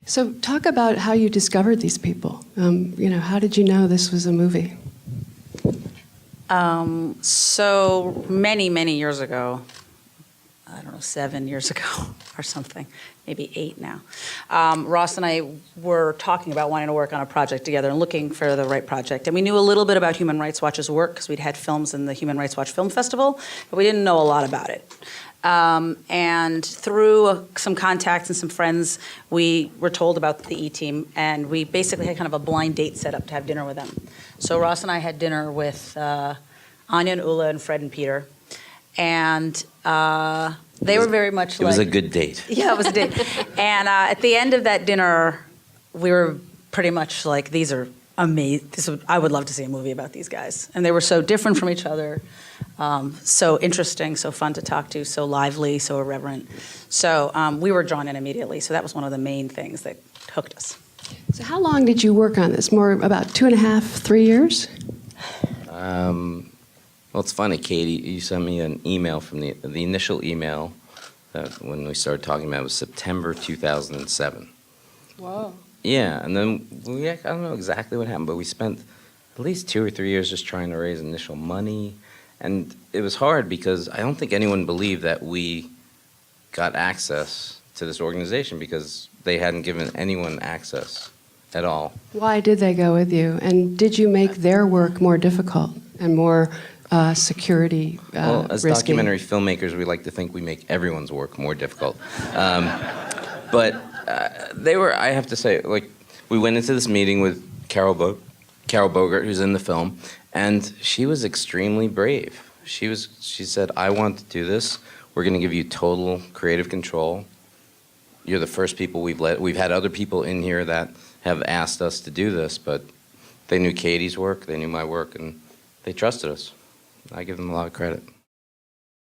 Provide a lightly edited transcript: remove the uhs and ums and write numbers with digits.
So talk about how you discovered these people. How did you know this was a movie? So many years ago, I don't know, 7 years ago or something, maybe 8 now, Ross and I were talking about wanting to work on a project together and looking for the right project. And we knew a little bit about Human Rights Watch's work because we'd had films in the Human Rights Watch Film Festival, but we didn't know a lot about it. And through some contacts and some friends, we were told about the E-Team, and we basically had kind of a blind date set up to have dinner with them. So Ross and I had dinner with Anya and Ula and Fred and Peter, and they were very much like... It was a good date. Yeah, it was a date. And at the end of that dinner, we were pretty much like, these are amazing. I would love to see a movie about these guys. And they were so different from each other, so interesting, so fun to talk to, so lively, so irreverent. So we were drawn in immediately. So that was one of the main things that hooked us. So how long did you work on this? More about 2.5, 3 years? Well, it's funny, Katy, you sent me an email from the initial email that when we started talking about it was September 2007. Whoa. Yeah, and then I don't know exactly what happened, but we spent at least 2 or 3 years just trying to raise initial money. And it was hard because I don't think anyone believed that we got access to this organization because they hadn't given anyone access at all. Why did they go with you? And did you make their work more difficult and more security Well, as risky? documentary filmmakers, we like to think we make everyone's work more difficult. But they were, I have to say, like, we went into this meeting with Carol Bogart, who's in the film, and she was extremely brave. She said, I want to do this. We're going to give you total creative control. You're the first people we've had other people in here that have asked us to do this, but they knew Katy's work, they knew my work, and they trusted us. I give them a lot of credit.